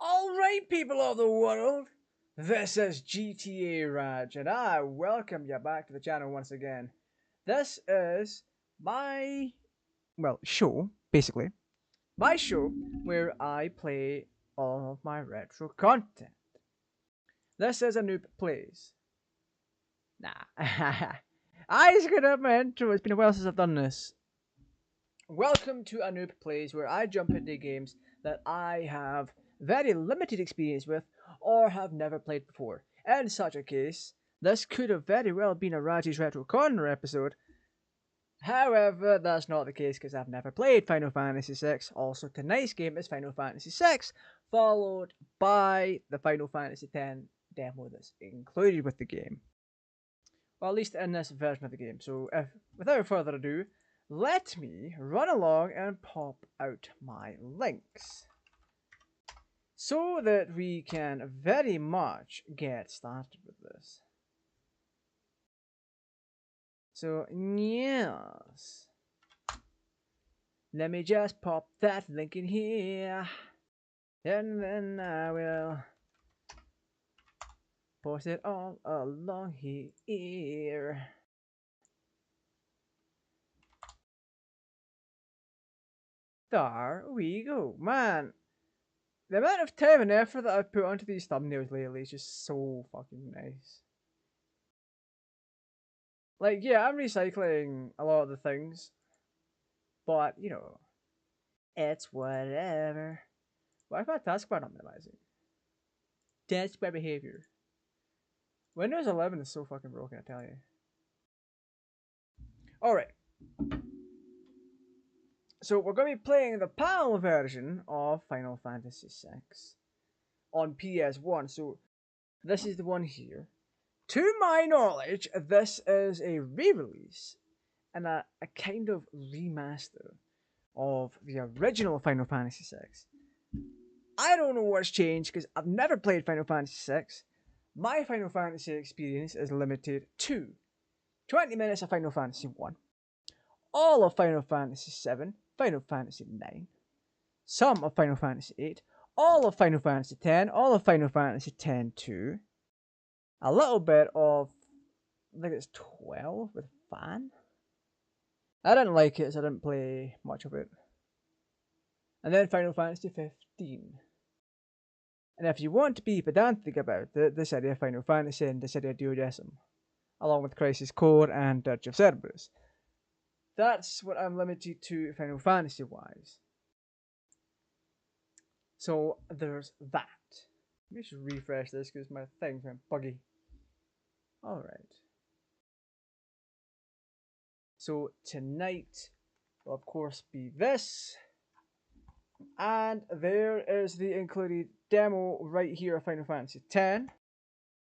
Alright, people of the world, this is GTARaj, and I welcome you back to the channel once again. This is my, show, basically. My show where I play all of my retro content. This is a noob plays. Nah. I screwed up my intro, it's been a while since I've done this. Welcome to a noob plays where I jump into games that I have very limited experience with or have never played before. In such a case, this could have very well been a Raji's Retro Corner episode. However, that's not the case because I've never played Final Fantasy VI. Also, tonight's game is Final Fantasy VI, followed by the Final Fantasy X demo that's included with the game. Well, at least in this version of the game. So, without further ado, let me run along and pop out my links so that we can very much get started with this. So, yes. Let me just pop that link in here. And then I will post it all along here. There we go. Man, the amount of time and effort that I've put onto these thumbnails lately is just so fucking nice. Like, yeah, I'm recycling a lot of the things, but, you know, it's whatever. Why is my taskbar not minimizing? Taskbar behavior. Windows 11 is so fucking broken, I tell you. Alright. So we're going to be playing the PAL version of Final Fantasy VI on PS1. So this is the one here. To my knowledge, this is a re-release and a kind of remaster of the original Final Fantasy VI. I don't know what's changed because I've never played Final Fantasy VI. My Final Fantasy experience is limited to 20 minutes of Final Fantasy 1, all of Final Fantasy 7, Final Fantasy 9, some of Final Fantasy 8, all of Final Fantasy 10, all of Final Fantasy 10-2, a little bit of, I think it's 12 with Fan. I didn't like it, so I didn't play much of it. And then Final Fantasy 15. And if you want to be pedantic about it, this area of Final Fantasy and this area of Duodecim, along with Crisis Core and Dirge of Cerberus. That's what I'm limited to Final Fantasy wise. So there's that. Let me just refresh this because my thing's went buggy. Alright. So tonight will of course be this. And there is the included demo right here of Final Fantasy X.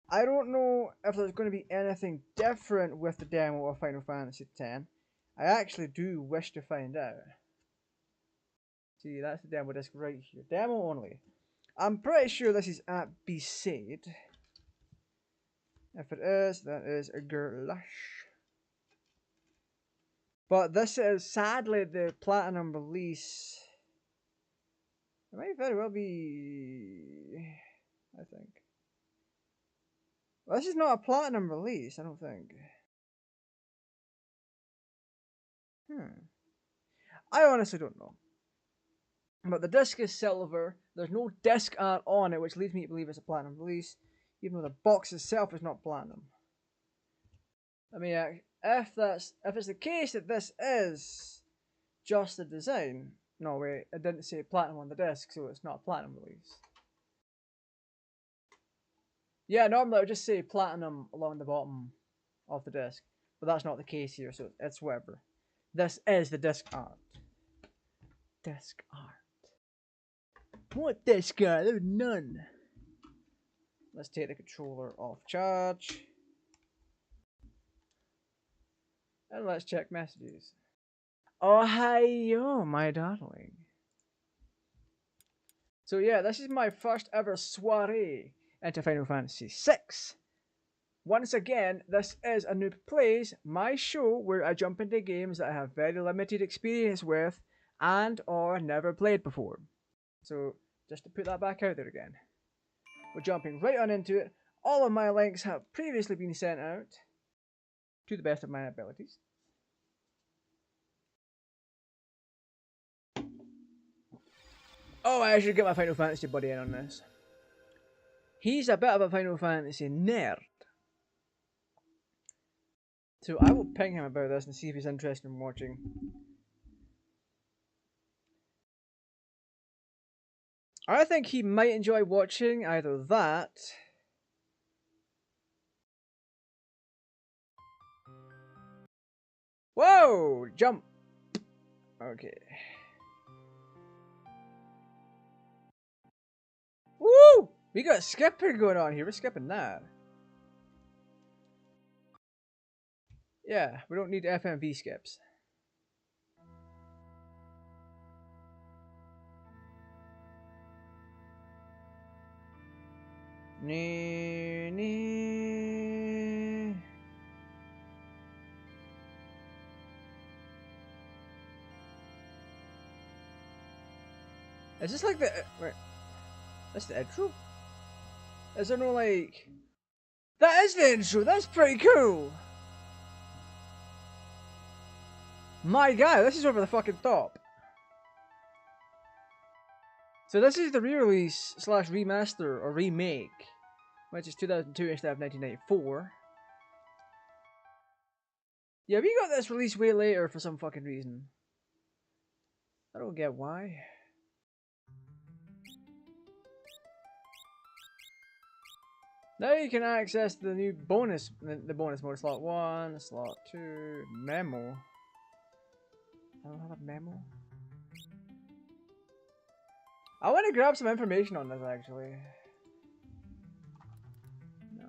I don't know if there's going to be anything different with the demo of Final Fantasy X. I actually do wish to find out. See, that's the demo disc right here. Demo only. I'm pretty sure this is at B-Sade. If it is, that is a girlish. But this is sadly the platinum release. It might very well be, I think. Well, this is not a platinum release, I don't think. I honestly don't know. But the disc is silver. There's no disc art on it, which leads me to believe it's a platinum release, even though the box itself is not platinum. I mean, if it's the case that this is just the design, no wait, it didn't say platinum on the disc, so it's not a platinum release. Yeah, normally it would just say platinum along the bottom of the disc, but that's not the case here, so it's whatever. This is the disc art. Disc art. What disc art? There's none. Let's take the controller off charge. And let's check messages. Oh, hi-yo, my darling. So yeah, this is my first ever soiree into Final Fantasy VI. Once again, this is a Noob Plays, my show where I jump into games that I have very limited experience with and or never played before. So just to put that back out there again. We're jumping right on into it. All of my links have previously been sent out to the best of my abilities. Oh, I should get my Final Fantasy buddy in on this. He's a bit of a Final Fantasy nerd. So I will ping him about this and see if he's interested in watching. I think he might enjoy watching either that. Whoa! Jump! Okay. Woo! We got skipping going on here. We're skipping that. Yeah, we don't need FMV skips. Nee, nee. Is this like the... Wait. That's the intro? Is there no like... That is the intro! That's pretty cool! My god, this is over the fucking top. So this is the re-release / remaster or remake, which is 2002 instead of 1994. Yeah, we got this released way later for some fucking reason. I don't get why. Now you can access the new bonus, the bonus mode, slot 1, slot 2, memo. I don't have a memo. I want to grab some information on this actually. No,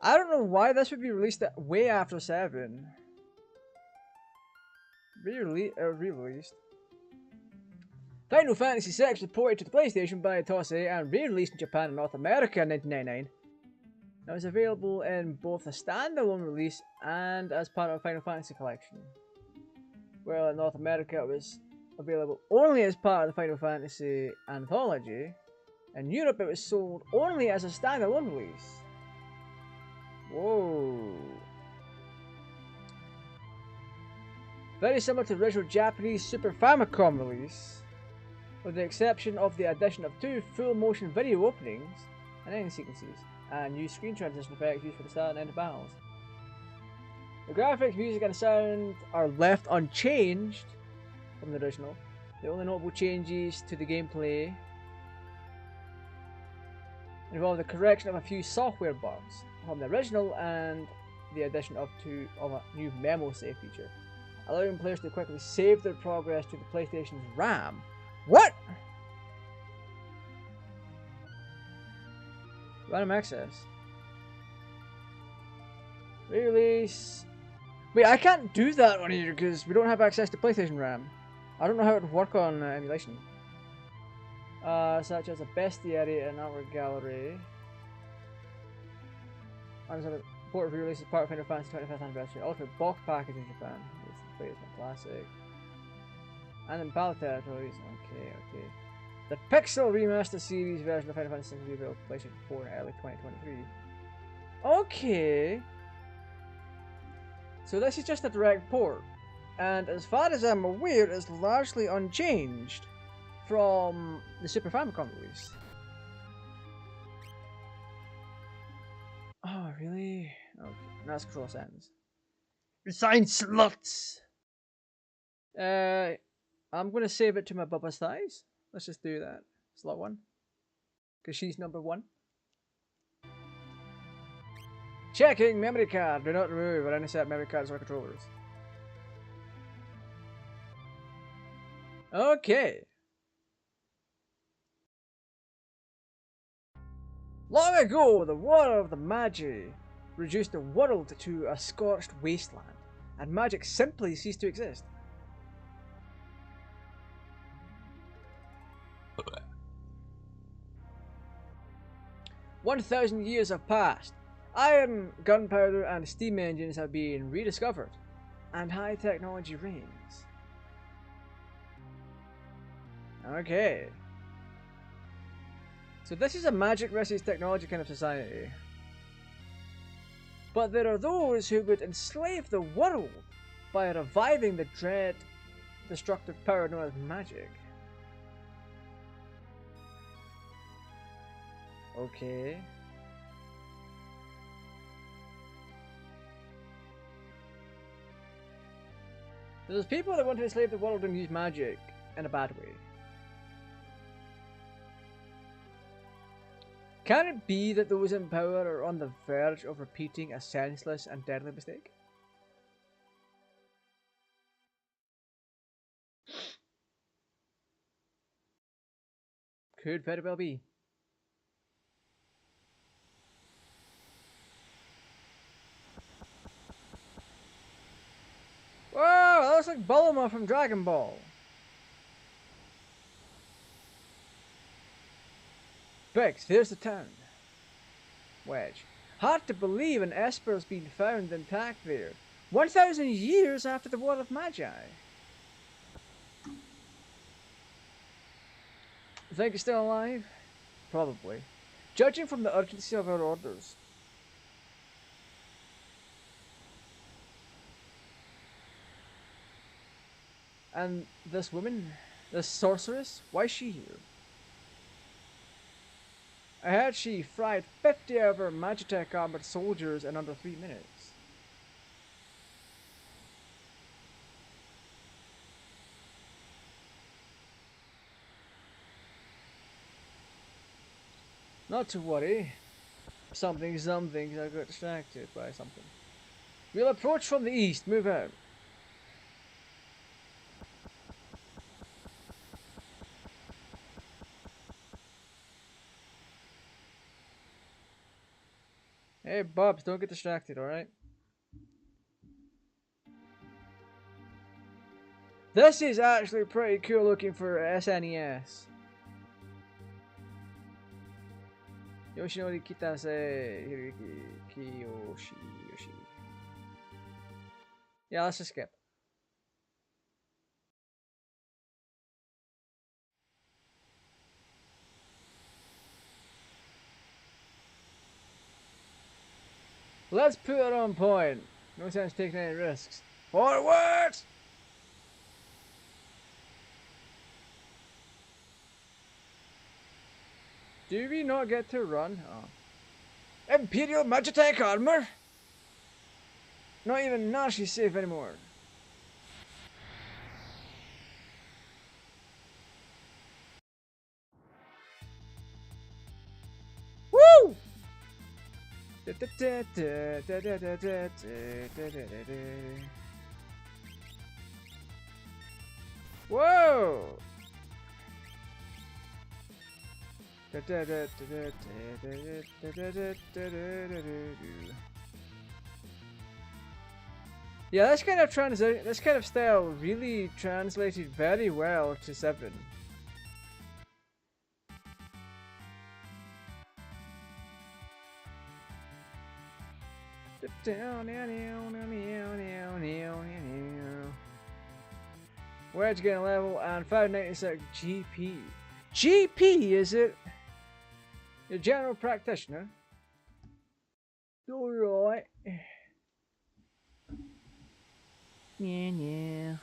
I don't know why this would be released way after 7. Re-released. Final Fantasy VI was ported to the PlayStation by Toei and re-released in Japan and North America in 1999. It was available in both a standalone release and as part of a Final Fantasy collection. Well, in North America it was available only as part of the Final Fantasy anthology. In Europe it was sold only as a standalone release. Whoa. Very similar to the original Japanese Super Famicom release, with the exception of the addition of 2 full motion video openings and ending sequences, and new screen transition effects used for the start and end of battles. The graphics, music and sound are left unchanged from the original. The only notable changes to the gameplay involve the correction of a few software bugs from the original and the addition of a new memo save feature, allowing players to quickly save their progress to the PlayStation's RAM. What? Random access. Re-release. Wait, I can't do that on here because we don't have access to PlayStation RAM. I don't know how it would work on emulation. Such as a bestiary and artwork gallery. And so the port re-release is part of Final Fantasy 25th anniversary. Ultimate box package in Japan. It's a classic. And in Battle Territories. Okay. The Pixel Remaster Series version of Final Fantasy VI will be available for PlayStation 4 in early 2023. Okay. So this is just a direct port. And as far as I'm aware, it's largely unchanged from the Super Famicom release. Oh, really? Okay, that's cross ends. Resign sluts! I'm gonna save it to my Bubba's thighs. Let's just do that. Slot 1. Because she's number 1. Checking memory card. Do not remove or intercept memory cards or controllers. Okay. Long ago, the water of the Magi reduced the world to a scorched wasteland, and magic simply ceased to exist. 1,000 years have passed. Iron, gunpowder, and steam engines have been rediscovered, and high technology reigns. Okay. So this is a magic versus technology kind of society. But there are those who would enslave the world by reviving the dread, destructive power known as magic. Okay. There's people that want to enslave the world and use magic in a bad way. Can it be that those in power are on the verge of repeating a senseless and deadly mistake? Could very well be. Whoa, that looks like Bulma from Dragon Ball. Biggs, there's the town. Wedge. Hard to believe an Esper's been found intact there. 1,000 years after the War of Magi. Think he's still alive? Probably. Judging from the urgency of our orders. And this woman? This sorceress? Why is she here? I heard she fried 50 of her Magitech armored soldiers in under 3 minutes. Not to worry. Something, I got distracted by something. We'll approach from the east, move out. Hey, Bubs, don't get distracted, alright? This is actually pretty cool looking for SNES. Yoshinori Kitase Hiriki Kiyoshi. Yeah, let's just skip. Let's put it on point. No sense taking any risks. Forward! Do we not get to run? Oh. Imperial Magitech armor? Not even Nashi's safe anymore. Woo! Whoa! Yeah, this kind of style really translated very well to 7. Wedge getting a level and 596 GP. GP, is it? You're a general practitioner? Alright. Yeah.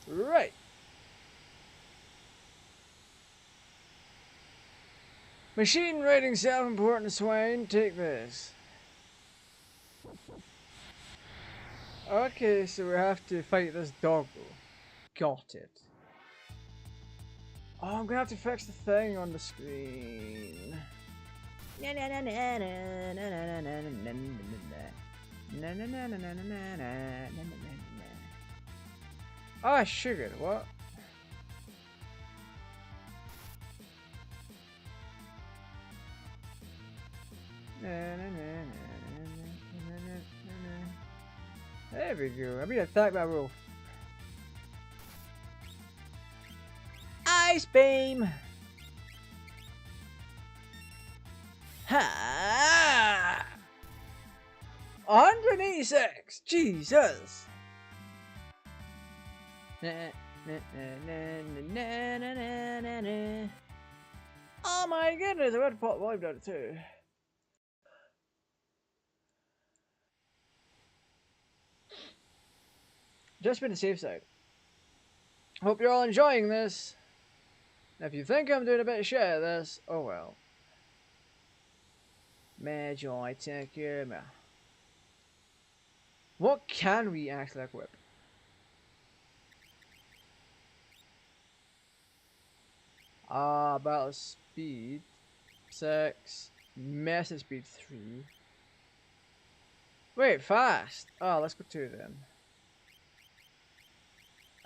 Right. Machine rating self-important swine, take this. Okay, so we have to fight this doggo. Got it. Oh, I'm gonna have to fix the thing on the screen. Ah, sugar, what? There we go. I'm being attacked by a wolf. Ice beam! Ha! 186! Jesus! Oh my goodness, I went pot volume down too. Just been a safe side. Hope you're all enjoying this. If you think I'm doing a bit of shit at this, oh well. Magi, take care, man. What can we actually equip? Battle speed 6, message speed 3. Wait, fast. Oh, let's go 2 then.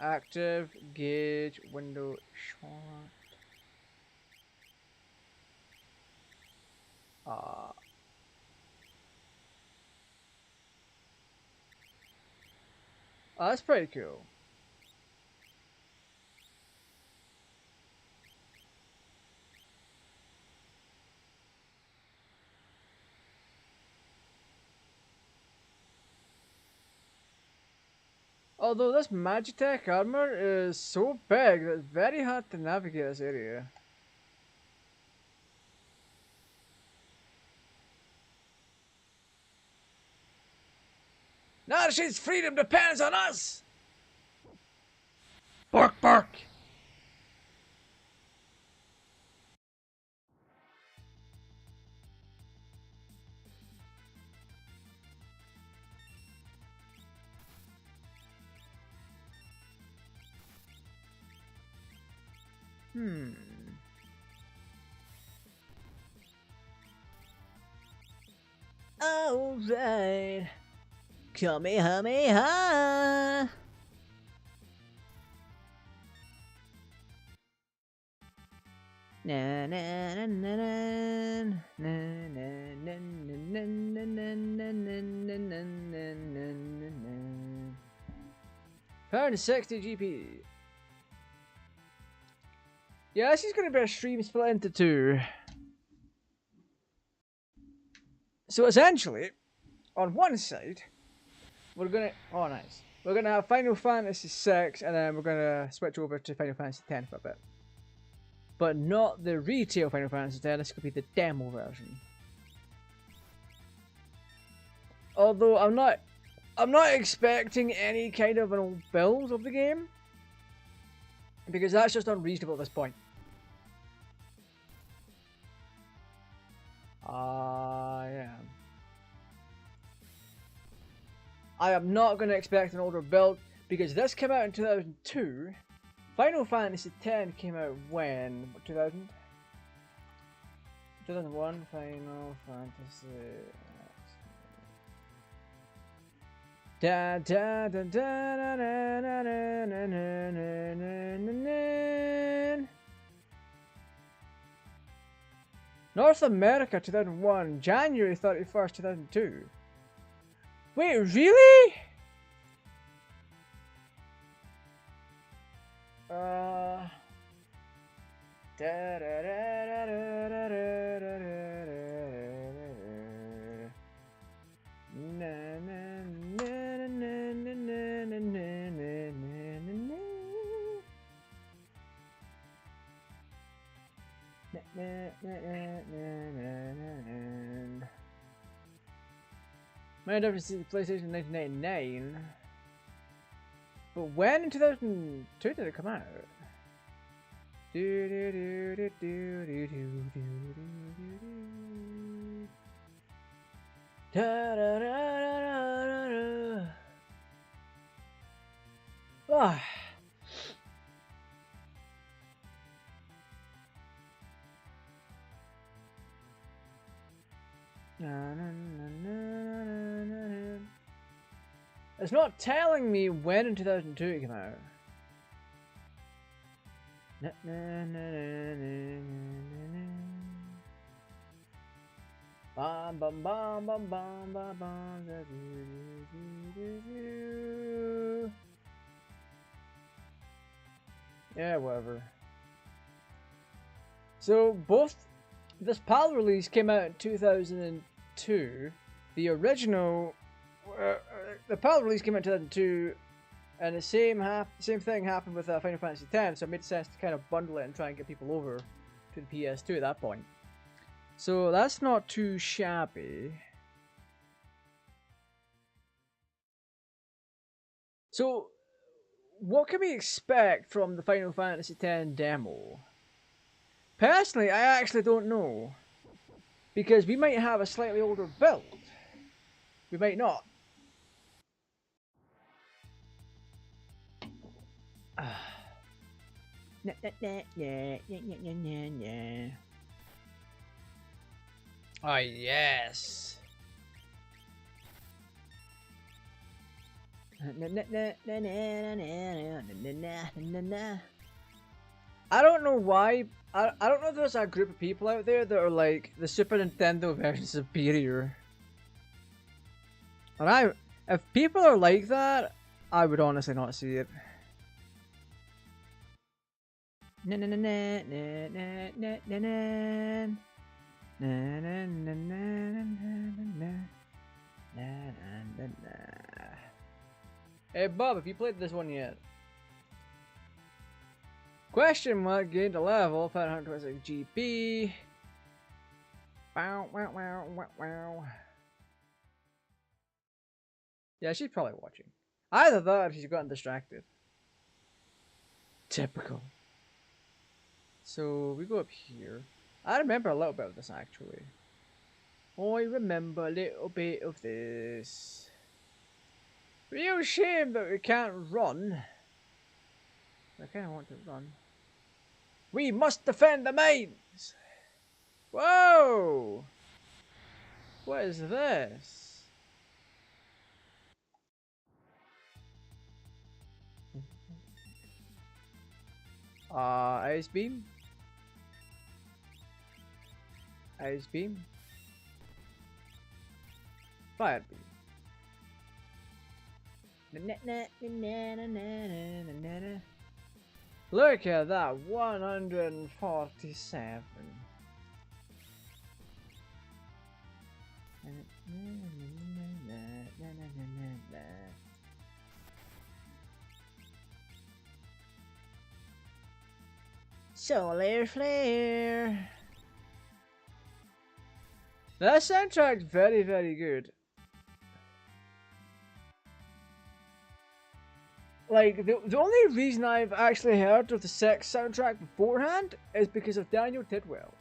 Active, gauge, window, short. Oh, that's pretty cool. Although this Magitech armor is so big that it's very hard to navigate this area. Narshi's freedom depends on us! Bark, bark! Alright. Kamehameha! Na na na na na na na na na 160 GP. Yeah, this is going to be a stream split into 2. So essentially, on one side, we're going to... Oh, nice. We're going to have Final Fantasy 6, and then we're going to switch over to Final Fantasy 10 for a bit. But not the retail Final Fantasy 10, this could be the demo version. Although I'm not expecting any kind of an old build of the game, because that's just unreasonable at this point. I am not going to expect an older build, because this came out in 2002. Final Fantasy X came out when? 2000? 2001 Final Fantasy. Da da da da da da da da da. North America 2001, January 31st, 2002. Wait, really? Might have received the PlayStation in 1999. But when in 2002 did it come out? Ah. It's not telling me when in 2002 it came out. Bum bum bum bum bum bum bum. Yeah, whatever. So both this PAL release came out in 2002. The original the PAL release came out in 2002, and the same thing happened with Final Fantasy X, so it made sense to kind of bundle it and try and get people over to the PS2 at that point. So that's not too shabby. So, what can we expect from the Final Fantasy X demo? Personally, I actually don't know. Because we might have a slightly older build. We might not. Ah, yes. I don't know why. I don't know if there's a group of people out there that are like the Super Nintendo version superior. And if people are like that, I would honestly not see it. Hey Bob, have you played this one yet? Question mark, gained a level, 526 GP. Wow, wow, wow, wow, wow. Yeah, she's probably watching. Either that or she's gotten distracted. Typical. So we go up here. I remember a little bit of this actually. I remember a little bit of this. Real shame that we can't run. I kind of want to run. We must defend the mines! Whoa! What is this? Ice beam? Ice beam? Fire beam. Look at that, 147. Solar flare. That soundtrack's very, very good. Like, the only reason I've actually heard of the Sex soundtrack beforehand is because of Daniel Tidwell.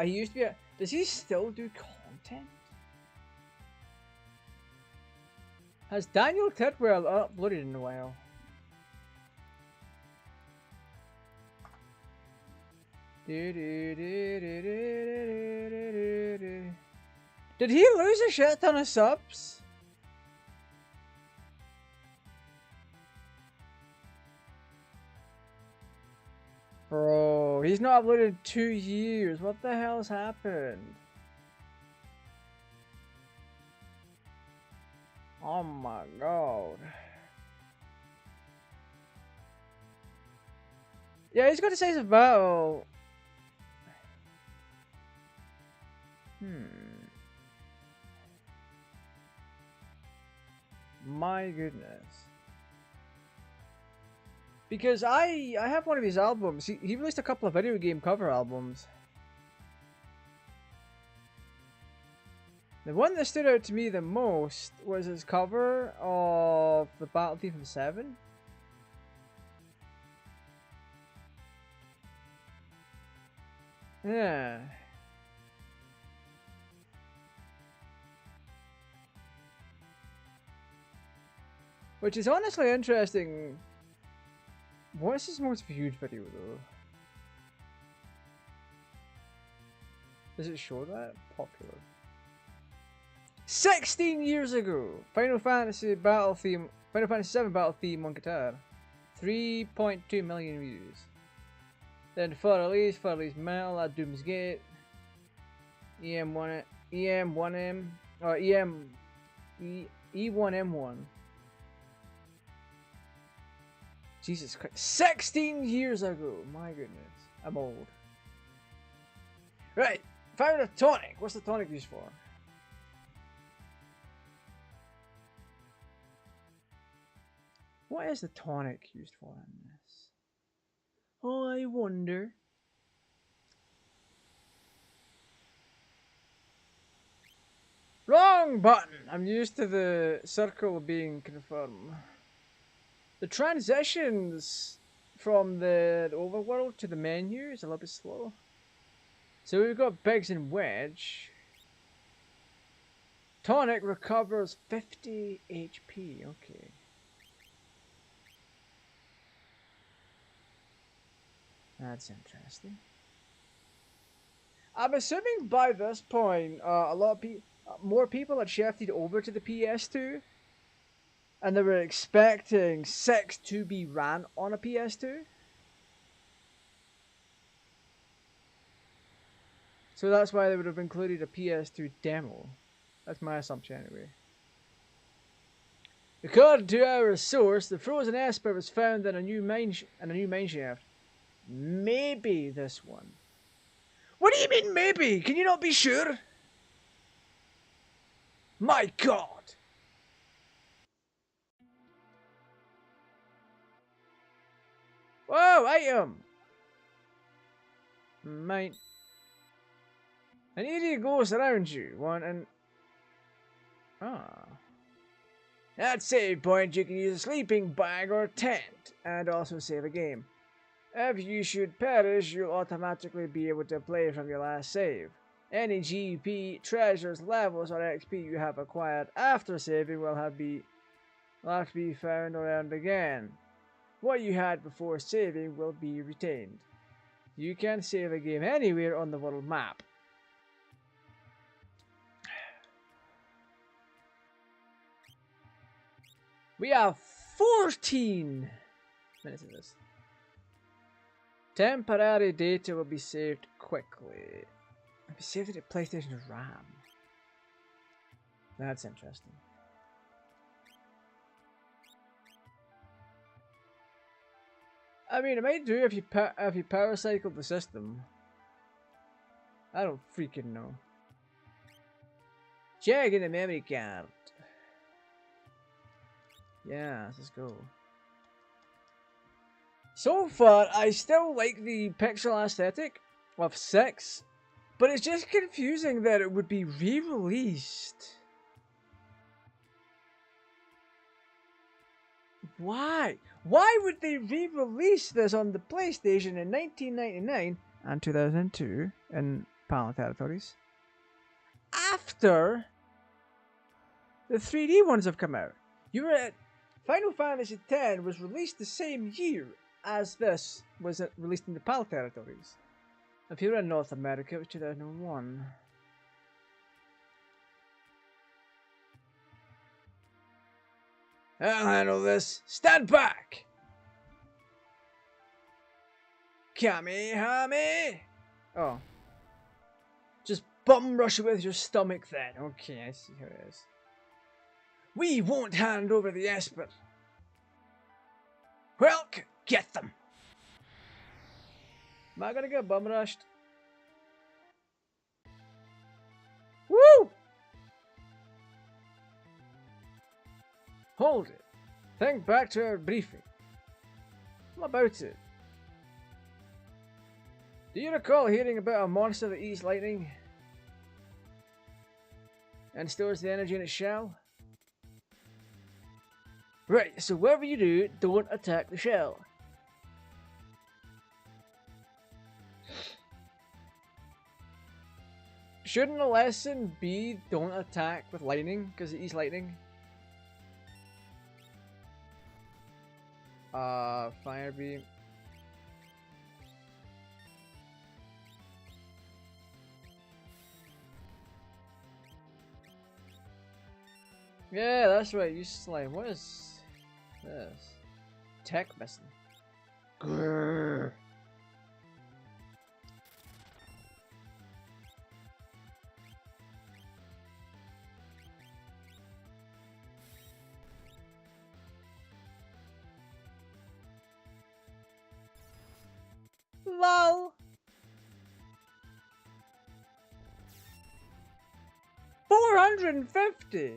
He used to be does he still do content? Has Daniel Tidwell uploaded in a while? Did he lose a shit ton of subs? Bro, he's not uploaded in 2 years. What the hell's happened? Oh my god. Yeah, he's got to say some battle. My goodness. Because I have one of his albums. He released a couple of video game cover albums. The one that stood out to me the most was his cover of the Battle Theme from 7. Yeah. Which is honestly interesting. What's his most viewed video though? Does it show that? Popular. 16 years ago! Final Fantasy Battle Theme. Final Fantasy 7 Battle Theme on guitar. 3.2 million views. Then for release Metal at Doom's Gate. E1M or E1M1. Jesus Christ. 16 years ago! My goodness. I'm old. Right. Found a tonic. What's the tonic used for? What is the tonic used for in this? Oh, I wonder. Wrong button! I'm used to the circle being confirmed. The transitions from the overworld to the menu is a little bit slow. So we've got Biggs and Wedge. Tonic recovers 50 HP. Okay. That's interesting. I'm assuming by this point, a lot of more people had shifted over to the PS2, and they were expecting 6 to be ran on a PS2. So that's why they would have included a PS2 demo. That's my assumption anyway. According to our source, the frozen Esper was found in a new mine shaft. Maybe this one. What do you mean maybe? Can you not be sure? My God! Whoa, item! Mine. An idiot goes around you, one and... Ah. At save point, you can use a sleeping bag or tent, and also save a game. If you should perish, you'll automatically be able to play from your last save. Any GP, treasures, levels, or XP you have acquired after saving will have to be found or earned again. What you had before saving will be retained. You can save a game anywhere on the world map. We have 14 minutes of this. Temporary data will be saved quickly. It'll be saved at PlayStation's RAM. That's interesting. I mean, it might do if you power cycle the system. I don't freaking know. Checking the memory card. Yeah, let's go. So far, I still like the pixel aesthetic of 6, but it's just confusing that it would be re-released. Why? Why would they re-release this on the PlayStation in 1999 and 2002 in PAL territories after the 3D ones have come out? You were at Final Fantasy X was released the same year as this was released in the PAL territories. If you were in North America, it was 2001. I'll handle this. Stand back! Kamehame! Oh. Just bum rush it with your stomach then. Okay, I see how it is. We won't hand over the Esper. Welk, get them! Am I gonna get bum rushed? Woo! Hold it. Think back to our briefing. What about it? Do you recall hearing about a monster that eats lightning and stores the energy in its shell? Right, so whatever you do, don't attack the shell. Shouldn't the lesson be don't attack with lightning because it eats lightning? Fire beam. Yeah, that's right, use slime. What is this? Tech missing. Grrr. LOL. 450.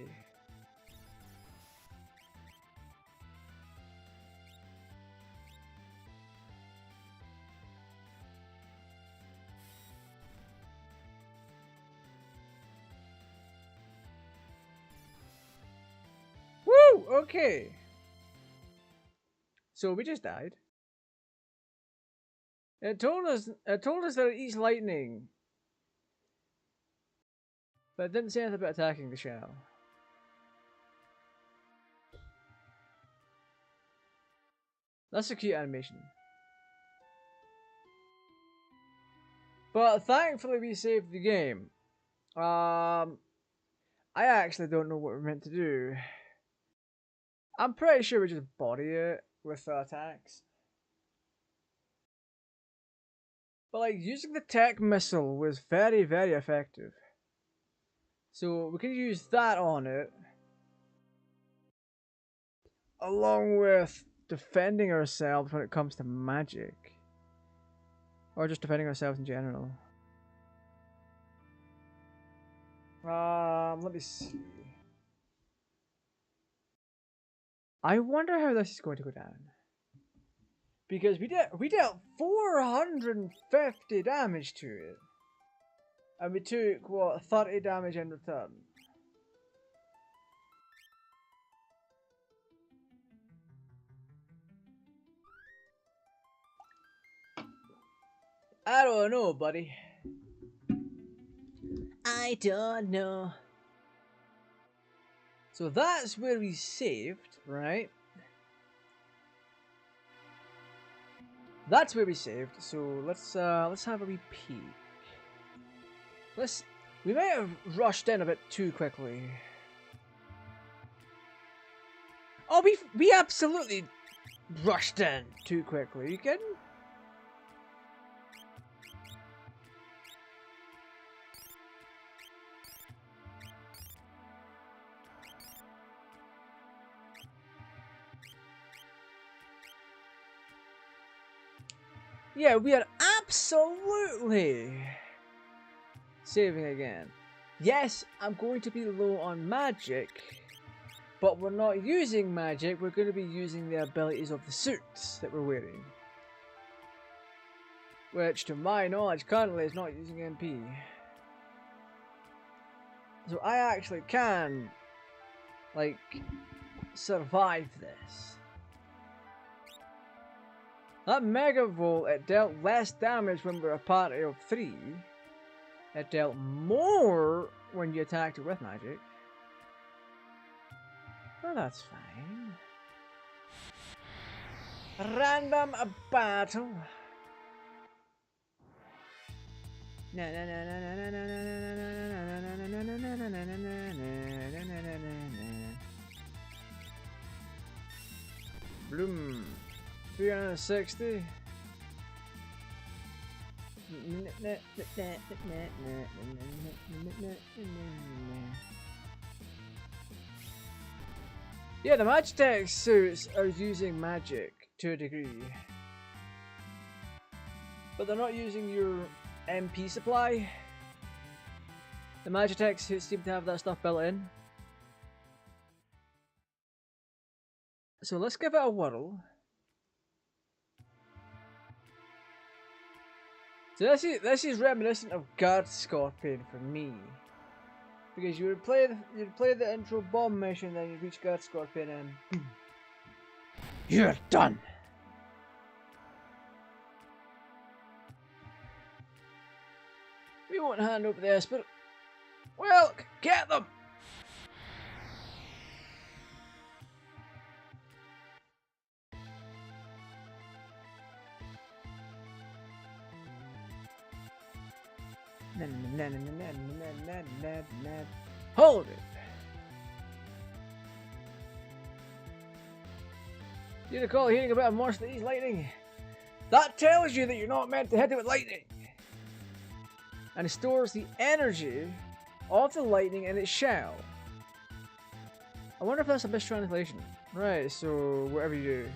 okay. So we just died. It told us that it eats lightning. But it didn't say anything about attacking the shell. That's a cute animation. But thankfully we saved the game. I actually don't know what we're meant to do. I'm pretty sure we just body it with attacks. But like using the tech missile was very, very effective. So we can use that on it. Along with defending ourselves when it comes to magic. Or just defending ourselves in general. Let me see. I wonder how this is going to go down. Because we dealt 450 damage to it. And we took, what, 30 damage in return. I don't know, buddy. I don't know. So that's where we saved, right? That's where we saved. So let's have a wee peek. We may have rushed in a bit too quickly. Oh, we absolutely rushed in too quickly. Are you kidding? Yeah, we are absolutely saving again. Yes, I'm going to be low on magic, but we're not using magic, we're going to be using the abilities of the suits that we're wearing. Which, to my knowledge, currently is not using MP. So I actually can, like, survive this. That Mega Volt, it dealt less damage when we're a party of 3. It dealt more when you attacked it with magic. Well, that's fine. Random battle. Bloom. 360. Yeah, the Magitech suits are using magic to a degree. But they're not using your MP supply. The Magitech suits seem to have that stuff built in. So let's give it a whirl. So this is reminiscent of Guard Scorpion for me. Because you would play the intro bomb mission, then you'd reach Guard Scorpion and boom. You're done! We won't hand over the Esper. Well, get them! Hold it! You recall hearing about a monster that eats lightning? That tells you that you're not meant to hit it with lightning! And it stores the energy of the lightning in its shell. I wonder if that's a mistranslation. Right, so whatever you do,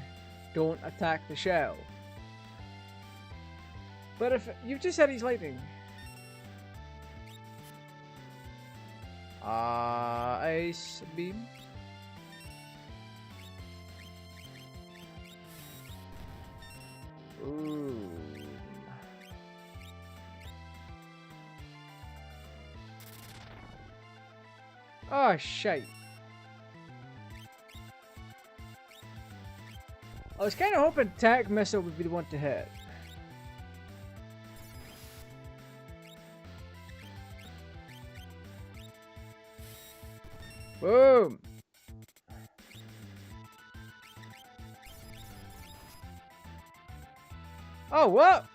don't attack the shell. But if you've just said he's lightning. Ice beam. Ooh. Oh shit. I was kind of hoping Tech Missile would be the one to hit. Boom! Oh, what?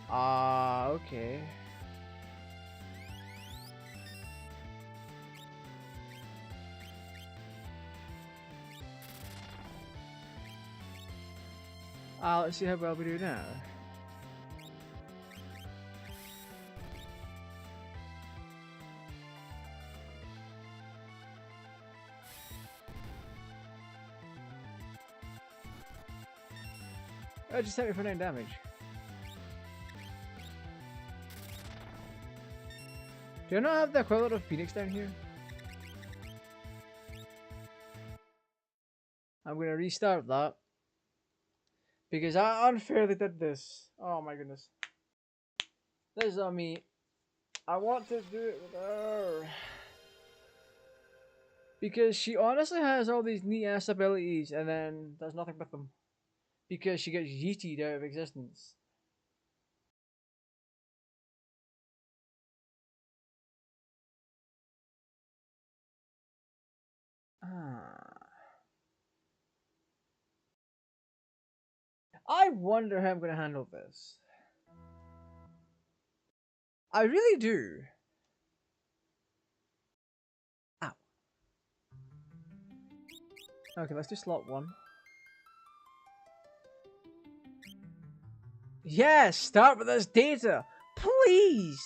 Okay. Let's see how well we do now. Oh, just hit me for 9 damage. Do I not have the equivalent of Phoenix down here? I'm gonna restart that. Because I unfairly did this. Oh my goodness. This is on me. I want to do it with her. Because she honestly has all these neat ass abilities and then does nothing with them. Because she gets yeeted out of existence. I wonder how I'm going to handle this. I really do. Ow. Okay, let's do slot 1. Yes, start with this data, please.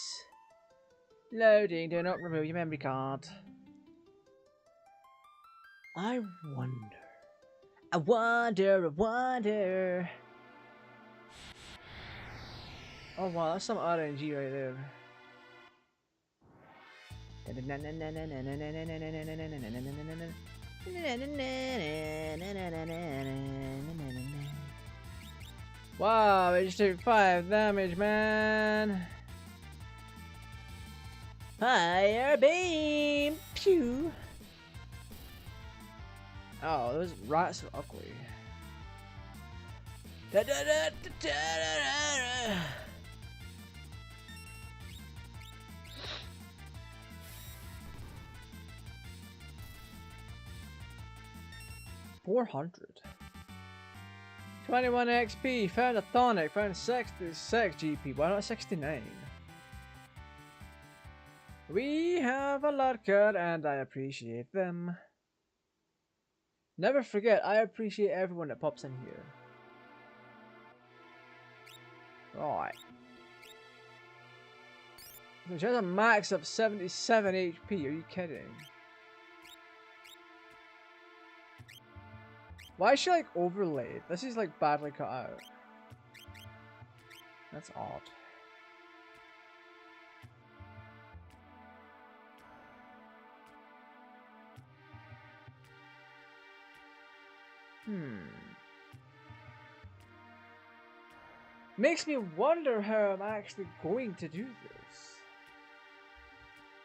Loading, do not remove your memory card. I wonder. I wonder. Oh wow, that's some RNG right there. Wow, it just took 5 damage, man. Fire beam! Pew! Oh, those rats are ugly. Da, da, da, da, da, da, da. 400. 21 XP, found a tonic, found 66 GP, why not 69? We have a lurker and I appreciate them. Never forget, I appreciate everyone that pops in here. Right. So she has a max of 77 HP, are you kidding? Why is she like overlaid? This is like badly cut out. That's odd. Makes me wonder how I'm actually going to do this.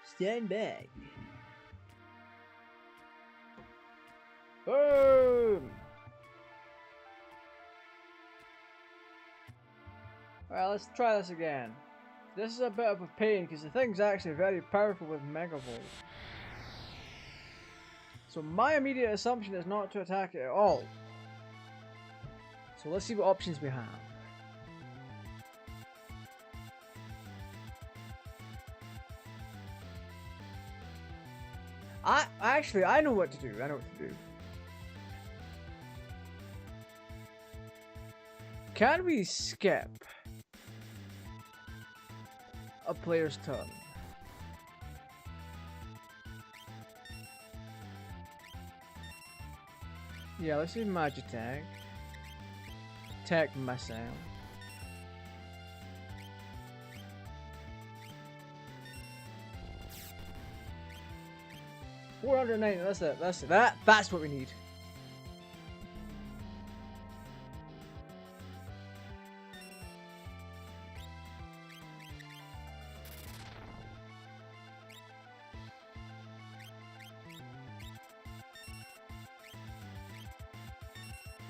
Stand back. Boom! Alright, let's try this again. This is a bit of a pain because the thing's actually very powerful with Megavolt. So my immediate assumption is not to attack it at all. So let's see what options we have. I know what to do. Can we skip a player's turn? Yeah, let's do Magitech. Tech Missile. $490, that's what we need.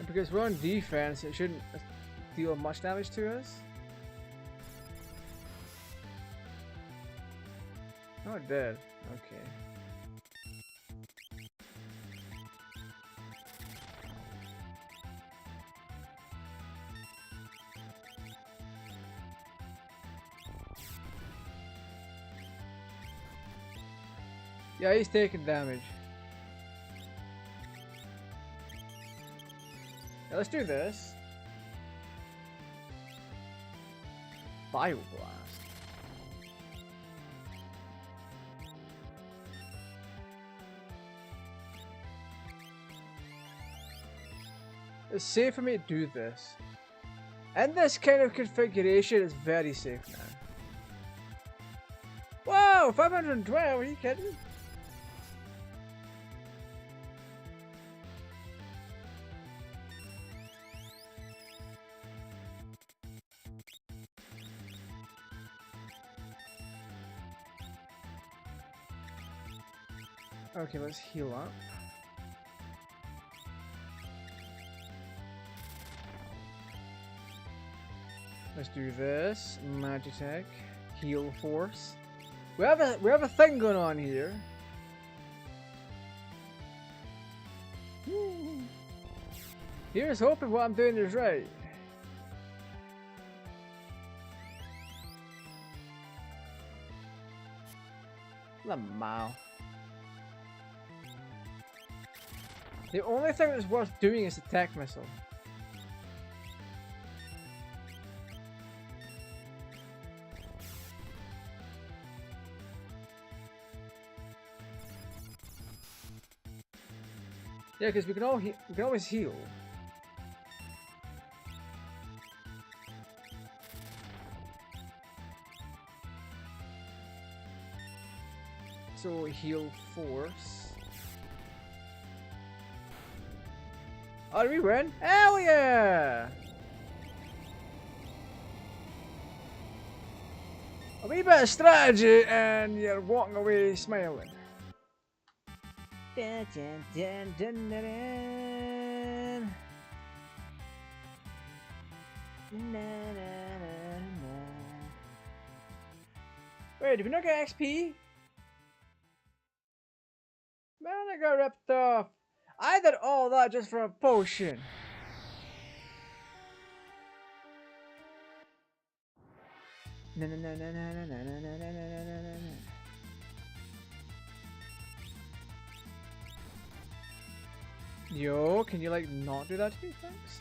Because we're on defense, it shouldn't deal much damage to us. Oh, it did. Okay. Yeah, he's taking damage. Yeah, let's do this. Bio Blast. It's safe for me to do this. And this kind of configuration is very safe now. Whoa! 512? Are you kidding? Okay, let's heal up. Let's do this. Magitech. Heal Force. We have a thing going on here. Here's hoping what I'm doing is right. Lamau. The only thing that's worth doing is the tech missile. Yeah, because we can always heal. So heal Force. Oh, did we win? Hell yeah! A wee bit of strategy and you're walking away smiling. Dun, dun, dun, dun, dun, dun. Na, na, na, na. Wait, did we not get XP? Man, I got ripped off. I did all that just for a potion. Na na na na na na na na na na na na. Yo, can you like not do that to me, thanks?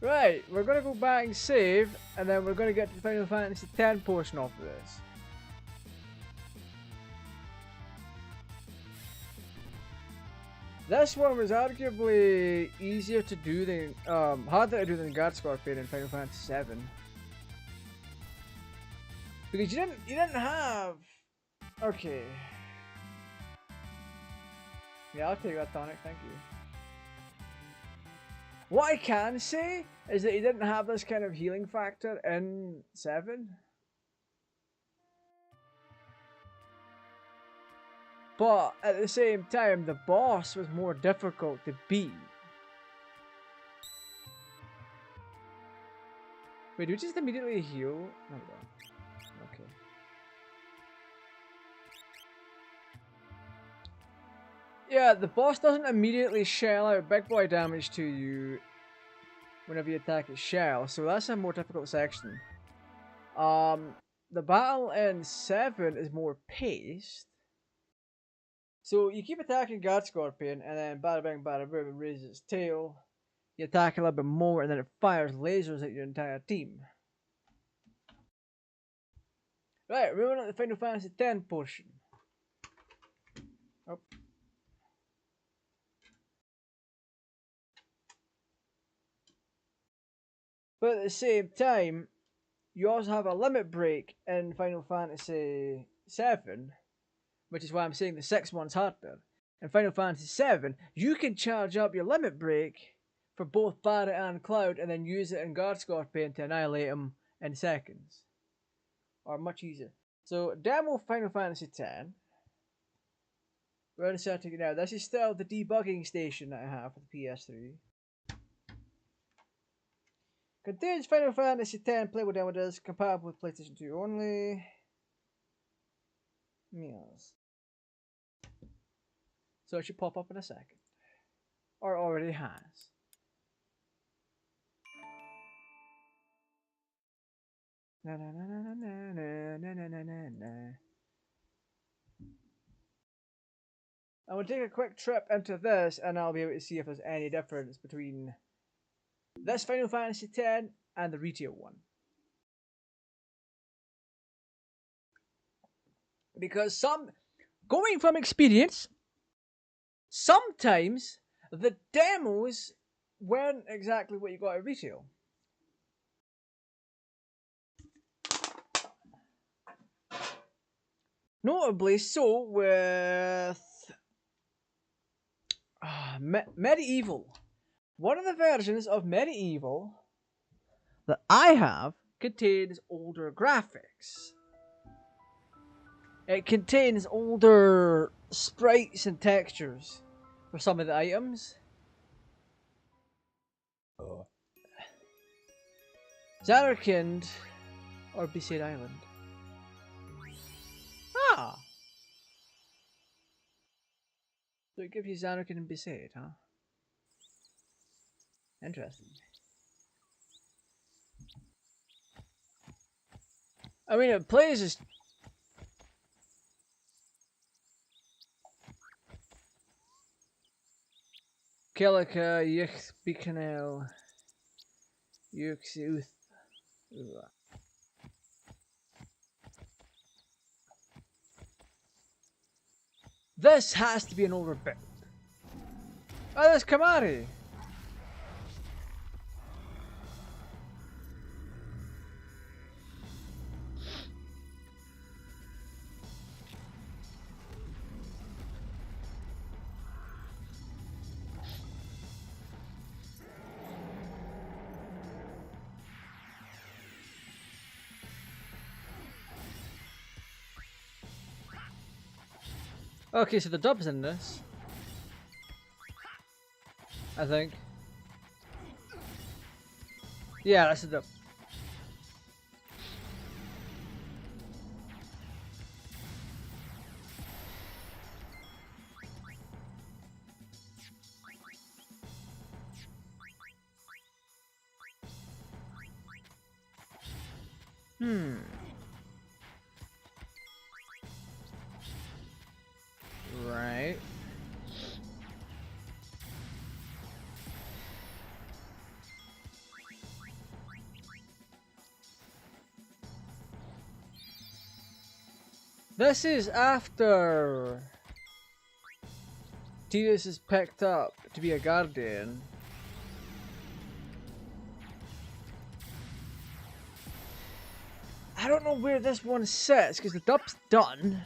Right, we're gonna go back and save, and then we're gonna get to the Final Fantasy X portion of this. This one was arguably easier to do than, harder to do than Guard Scorpion in Final Fantasy VII. Because you didn't have, okay. Yeah, I'll take that tonic, thank you. What I can say is that you didn't have this kind of healing factor in 7. But at the same time, the boss was more difficult to beat. Wait, do we just immediately heal? No, we don't. Okay. Yeah, the boss doesn't immediately shell out big boy damage to you whenever you attack its shell, so that's a more difficult section. The battle in 7 is more paced. So you keep attacking Guard Scorpion, and then bada bang bada boom, it raises its tail. You attack a little bit more, and then it fires lasers at your entire team. Right, we're on the Final Fantasy X portion. Oh. But at the same time, you also have a limit break in Final Fantasy VII, which is why I'm saying the 6th one's harder. In Final Fantasy VII, you can charge up your limit break for both Barret and Cloud and then use it in Guard Scorpion to annihilate them in seconds. Or much easier. So, demo Final Fantasy X. We're inserting it now. This is still the debugging station that I have for the PS3. Contains Final Fantasy X playable demo disc, compatible with PlayStation 2 only. Yes. So it should pop up in a second. Or already has. Na na na na na na na na na na na. I will take a quick trip into this and I'll be able to see if there's any difference between this Final Fantasy X and the retail one. Because going from experience, sometimes the demos weren't exactly what you got at retail. Notably so with Medieval. One of the versions of Medieval that I have contains older graphics. It contains older sprites and textures for some of the items. Oh. Zanarkand or Besaid Island. Ah! So it gives you Zanarkand and Besaid, huh? Interesting. I mean, it plays as Kelika, Yich, Bikanel, Yuxuth. This has to be an older build. Oh, there's Kamari. Okay, so the dub's in this. I think. Yeah, that's the dub. Right. This is after Tidus is picked up to be a guardian. I don't know where this one sits because the dub's done,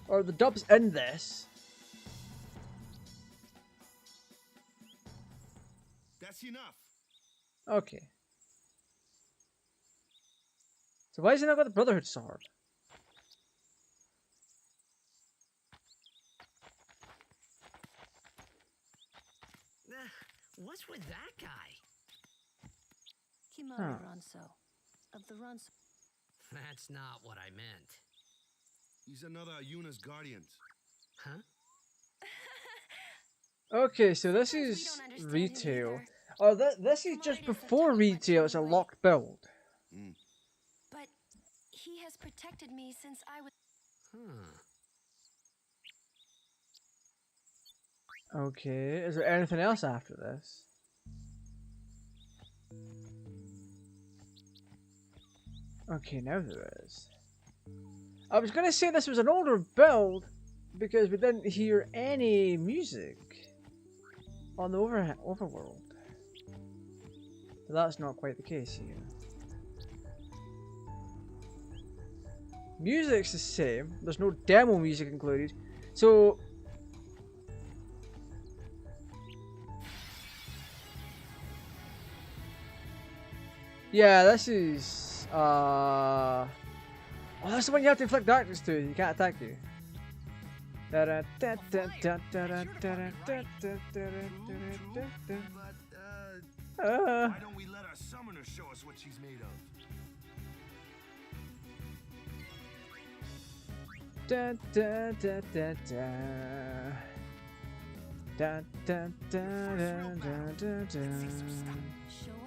or the dub's in this. That's enough. Okay. So why has he not got the Brotherhood sword? What's with that guy? Kimari Ronso of the Ronso. That's not what I meant. He's another Yuna's guardian. Huh? Okay, so this is retail. Oh, this is just before retail. It's a locked build. But he has protected me since I was. Okay, is there anything else after this? Okay, now there is. I was gonna say this was an older build because we didn't hear any music on the overworld. But that's not quite the case here. Music's the same. There's no demo music included. So yeah, this is oh, that's the one you have to inflict darkness to. You can't attack you. Why don't we let our summoner show us what she's made of? Show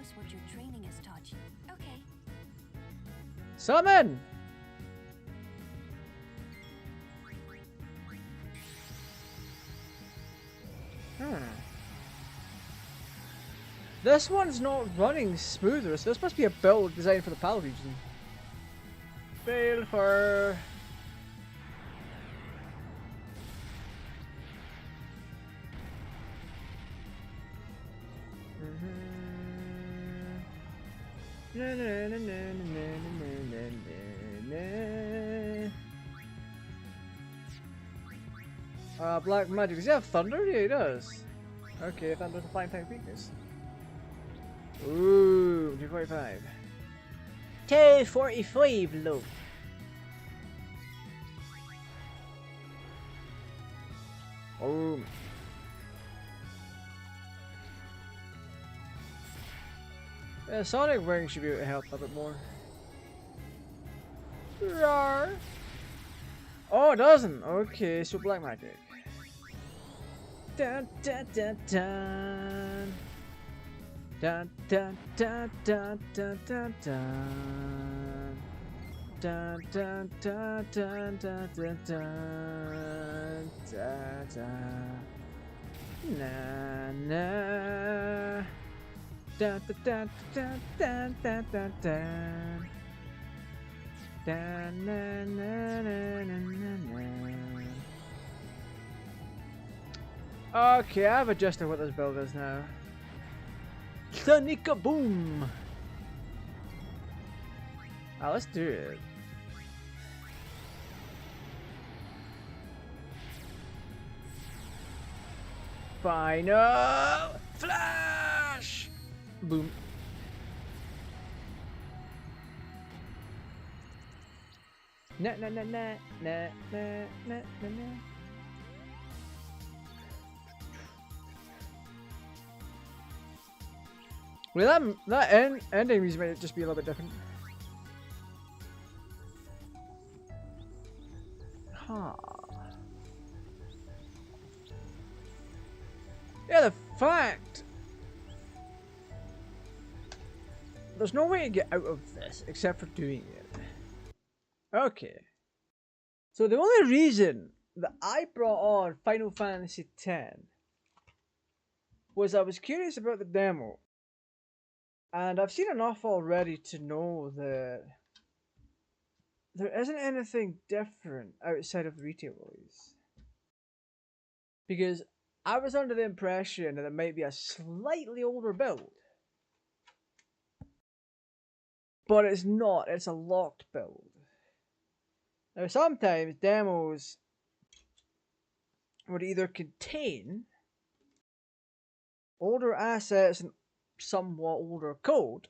us what your training has taught you. Okay. Summon! This one's not running smoother, so this must be a build designed for the PAL region. Fail for... Black magic. Does he have thunder? Yeah, he does. Okay, thunder's a 5-type weakness. Ooh, 245. 245, low. Oh. Yeah, Sonic Wing should be able to help a bit more. Rawr. Oh, it doesn't. Okay, so black magic. Dun dun dun dun. Dun dun dun dun dun dun dun. Dun dun dun dun dun dun dun dun dun. Na na. Dun dun dun dun dun dun dun dun. Dun na na na na na na. Okay, I've adjusted what this build is now. Sonica boom! Ah, let's do it. Final flash! Boom. Na na na na na na na na na. Well, that ending music might just be a little bit different. Huh. Yeah, the fact there's no way to get out of this except for doing it. Okay. So the only reason that I brought on Final Fantasy X was I was curious about the demo. And I've seen enough already to know that there isn't anything different outside of the retail release. Because I was under the impression that it might be a slightly older build. But it's not, it's a locked build. Now sometimes demos would either contain older assets and somewhat older code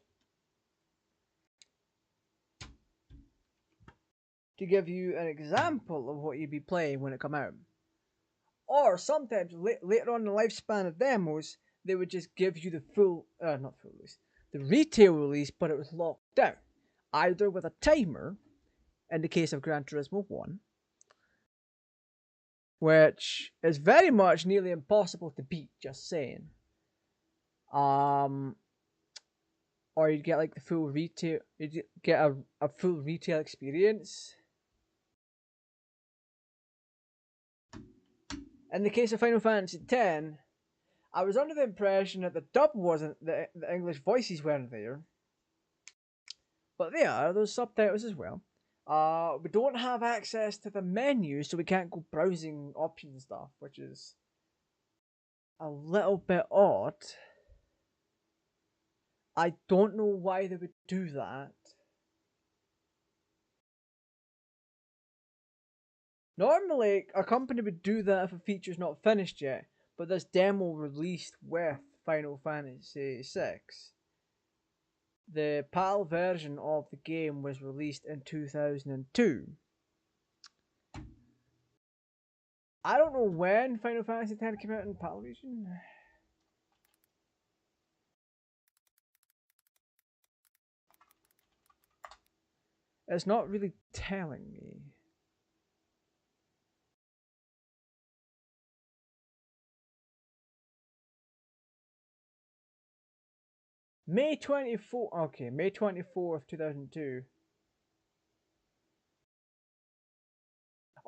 to give you an example of what you'd be playing when it come out. Or sometimes later on in the lifespan of demos, they would just give you the full, not full release, the retail release, but it was locked down. Either with a timer, in the case of Gran Turismo 1, which is very much nearly impossible to beat, just saying. Or you'd get like the full retail, you'd get a full retail experience. In the case of Final Fantasy X, I was under the impression that the dub wasn't, the English voices weren't there. But they are, there's subtitles as well. We don't have access to the menu, so we can't go browsing options and stuff, which is a little bit odd. I don't know why they would do that. Normally, a company would do that if a feature's not finished yet, but this demo released with Final Fantasy VI. The PAL version of the game was released in 2002. I don't know when Final Fantasy X came out in PAL region. It's not really telling me. May 24th. Okay, May 24th, 2002.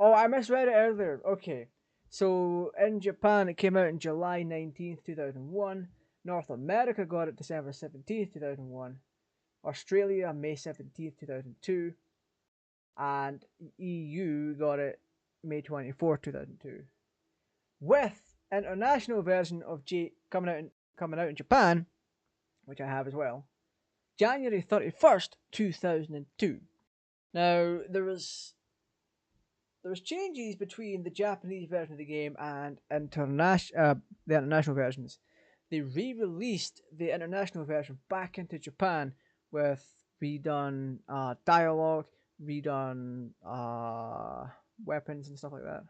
Oh, I misread it earlier. Okay. So in Japan, it came out in July 19th, 2001. North America got it December 17th, 2001. Australia, May 17th, 2002. And EU got it May 24th, 2002. With international version of J coming out in Japan, which I have as well, January 31st, 2002. Now there was changes between the Japanese version of the game and the international versions. They re-released the international version back into Japan with redone dialogue, redone weapons and stuff like that.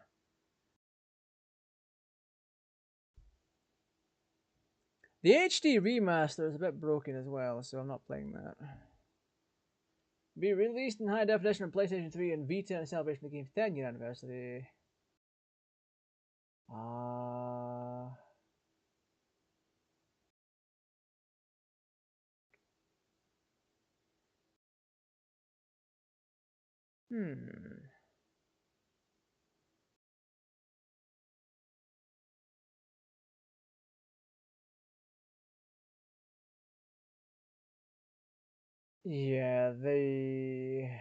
The HD remaster is a bit broken as well, so I'm not playing that. Be released in high definition on PlayStation 3 and Vita in celebration of the game's 10-year anniversary. Yeah, they...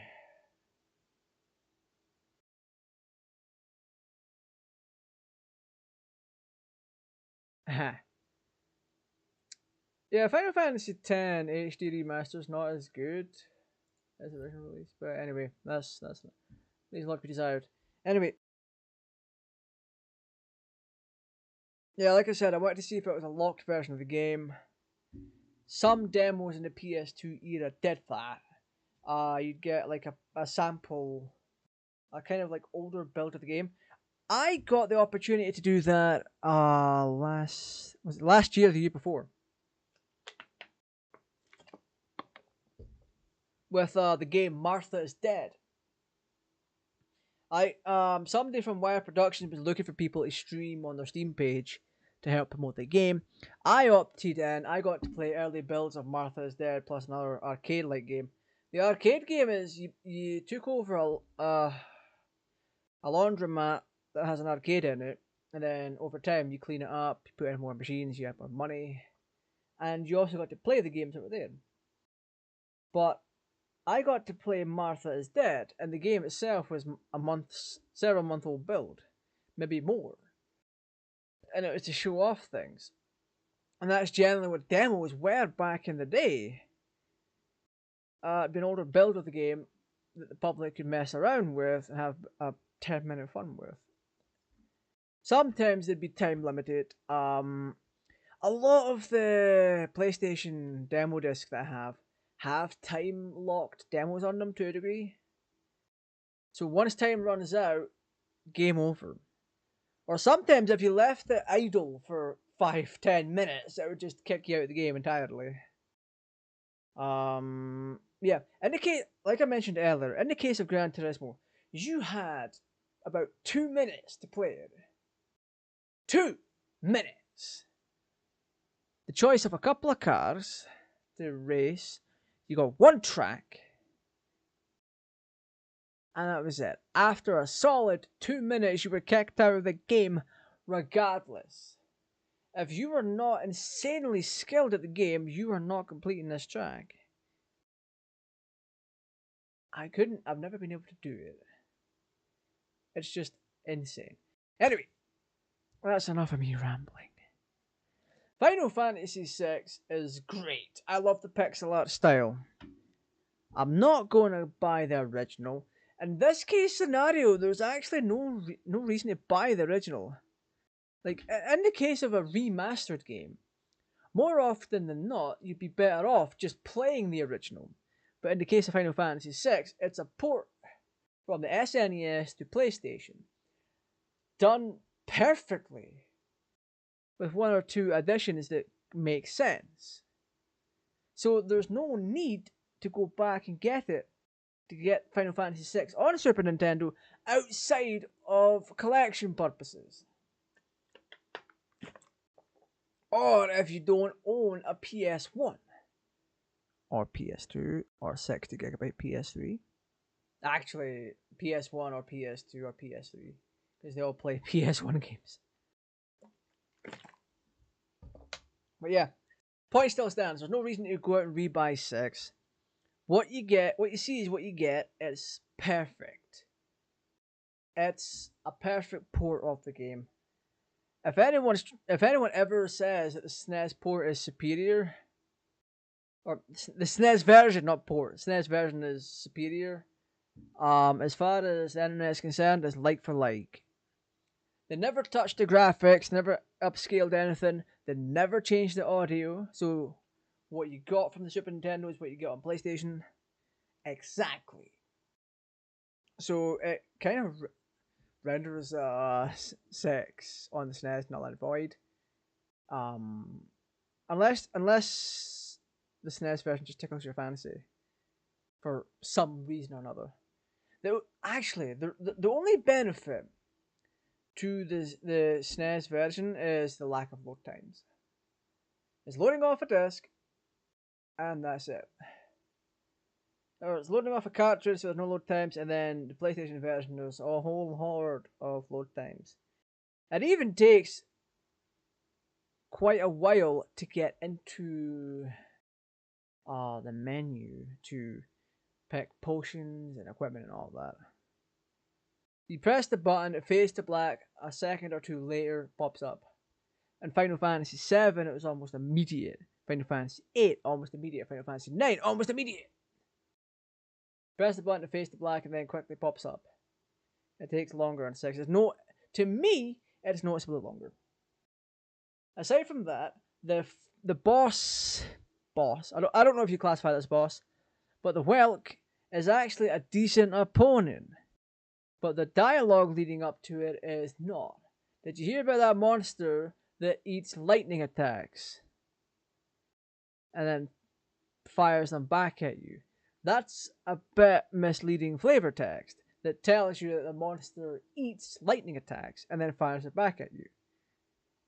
Yeah, Final Fantasy X HD remaster is not as good as the original release, but anyway, that's leaves a lot to be desired. Anyway, yeah, like I said, I wanted to see if it was a locked version of the game. Some demos in the PS2 era did that. You'd get like a sample, a kind of like older build of the game. I got the opportunity to do that last year or the year before with the game Martha is Dead. Somebody from Wire Productions was looking for people to stream on their Steam page to help promote the game. I opted in. I got to play early builds of Martha is Dead plus another arcade-like game. The arcade game is you took over a laundromat that has an arcade in it, and then over time you clean it up, you put in more machines, you have more money, and you also got to play the games that were there. But I got to play Martha is Dead, and the game itself was several month old build, maybe more, and it was to show off things, and that's generally what demos were back in the day. It'd be an older build of the game that the public could mess around with and have a 10-minute fun with. Sometimes they'd be time limited. A lot of the PlayStation demo discs that I have time locked demos on them to a degree. So once time runs out, game over. Or sometimes if you left it idle for 5-10 minutes, it would just kick you out of the game entirely. Yeah. In the case, like I mentioned earlier, in the case of Gran Turismo, you had about 2 minutes to play it. 2 minutes. The choice of a couple of cars to race. You got one track. And that was it. After a solid 2 minutes, you were kicked out of the game regardless. If you were not insanely skilled at the game, you are not completing this track. I've never been able to do it. It's just insane. Anyway, that's enough of me rambling. Final Fantasy VI is great. I love the pixel art style. I'm not going to buy the original. In this case scenario, there's actually no reason to buy the original. Like, in the case of a remastered game, more often than not, you'd be better off just playing the original. But in the case of Final Fantasy VI, it's a port from the SNES to PlayStation. done perfectly with one or two additions that make sense. So there's no need to go back and get it to get Final Fantasy VI on Super Nintendo outside of collection purposes. Or if you don't own a PS1 or PS2 or 60GB PS3. Actually, PS1 or PS2 or PS3 because they all play PS1 games. But yeah, point still stands. There's no reason to go out and rebuy 6. What you get, what you see is what you get. It's perfect. It's a perfect port of the game. If anyone ever says that the SNES port is superior, or the SNES version, not port, SNES version is superior, as far as the internet is concerned, it's like for like. They never touched the graphics, never upscaled anything. They never changed the audio. So what you got from the Super Nintendo is what you get on PlayStation. Exactly. So it kind of renders 6 on the SNES null and void. Unless the SNES version just tickles your fancy for some reason or another. The only benefit to the SNES version is the lack of load times. It's loading off a disc, and that's it. Or it's loading off a cartridge, so there's no load times, and then the PlayStation version there's a whole horde of load times. It even takes quite a while to get into the menu to pick potions and equipment and all that. You press the button, it fades to black, a second or two later pops up. In Final Fantasy VII, it was almost immediate. Final Fantasy VIII, almost immediate. Final Fantasy IX, almost immediate. Press the button, it fades to black, and then quickly pops up. It takes longer on 6. To me, it's noticeably longer. Aside from that, the boss, I don't know if you classify this boss, but the Welk is actually a decent opponent. But the dialogue leading up to it is not. Did you hear about that monster that eats lightning attacks and then fires them back at you? That's a bit misleading flavor text that tells you that the monster eats lightning attacks and then fires it back at you.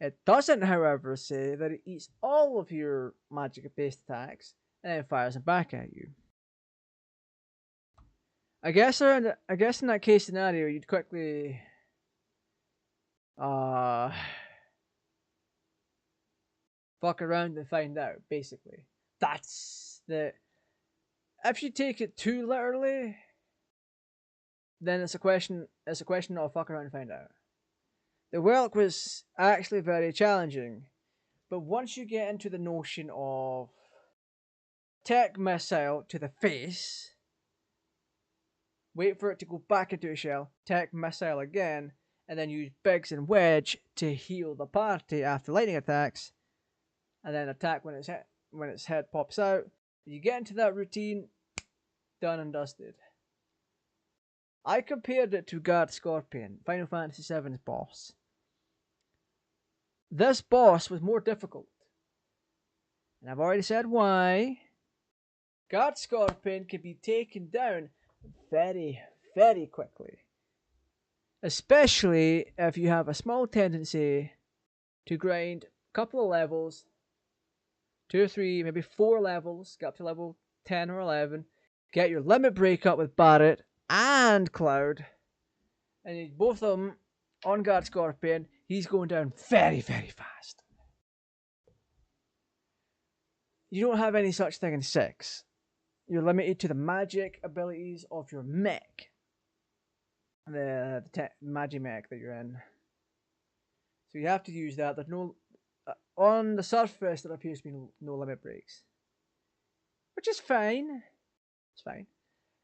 It doesn't, however, say that it eats all of your magic-based attacks and then fires them back at you. I guess in that case scenario, you'd quickly fuck around and find out. Basically, that's the. If you take it too literally, then it's a question. It's a question of fuck around and find out. The Welk was actually very challenging, but once you get into the notion of tech missile to the face. Wait for it to go back into a shell, tech missile again, and then use Biggs and Wedge to heal the party after lightning attacks, and then attack when its head pops out. You get into that routine, done and dusted. I compared it to Guard Scorpion, Final Fantasy VII's boss. This boss was more difficult, and I've already said why. Guard Scorpion can be taken down very, very quickly. Especially if you have a small tendency to grind a couple of levels, 2 or 3, maybe 4 levels, get up to level 10 or 11, get your limit break up with Barret and Cloud, and you both of them on Guard Scorpion, he's going down very, very fast. You don't have any such thing in 6. You're limited to the magic abilities of your mech. The Magimech that you're in. So you have to use that. There's no... on the surface, there appears to be no limit breaks. Which is fine. It's fine.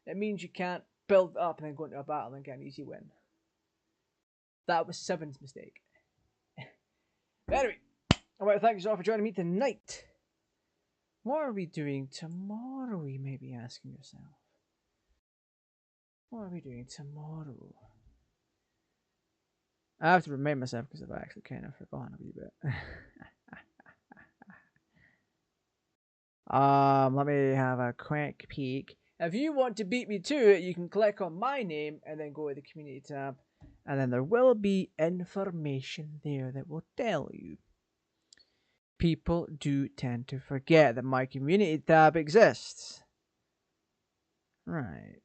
It means you can't build up and then go into a battle and get an easy win. That was 7's mistake. But anyway, I want to thank you all for joining me tonight. What are we doing tomorrow, you may be asking yourself. What are we doing tomorrow? I have to remind myself because I've actually kind of forgotten a wee bit. Let me have a quick peek. If you want to beat me to it, you can click on my name and then go to the community tab. And then there will be information there that will tell you. People do tend to forget that my community tab exists. Right.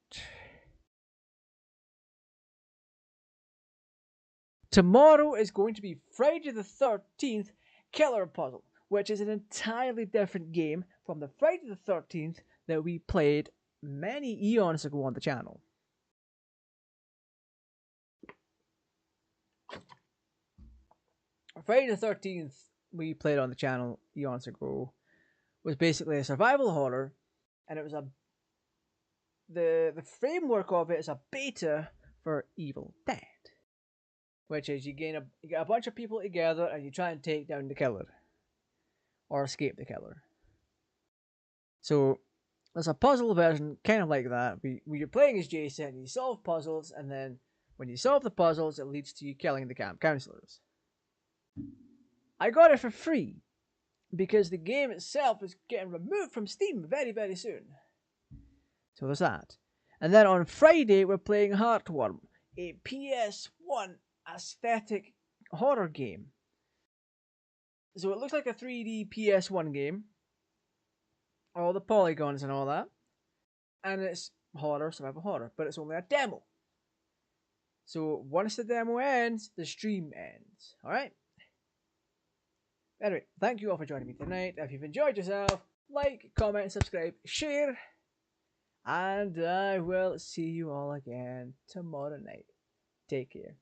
Tomorrow is going to be Friday the 13th Killer Puzzle, which is an entirely different game from the Friday the 13th that we played many eons ago on the channel. Friday the 13th we played on the channel eons ago was basically a survival horror, and it was the framework of it is a beta for Evil Dead, which is you get a bunch of people together and you try and take down the killer or escape the killer. So there's a puzzle version kind of like that. You're playing as Jason and you solve puzzles, and then when you solve the puzzles, it leads to you killing the camp counselors. I got it for free because the game itself is getting removed from Steam very, very soon. So there's that. And then on Friday, we're playing Heartworm, a PS1 aesthetic horror game. So it looks like a 3D PS1 game. All the polygons and all that. And it's horror, survival horror, but it's only a demo. So once the demo ends, the stream ends. Alright? Anyway, thank you all for joining me tonight. If you've enjoyed yourself, like, comment, subscribe, share. And I will see you all again tomorrow night. Take care.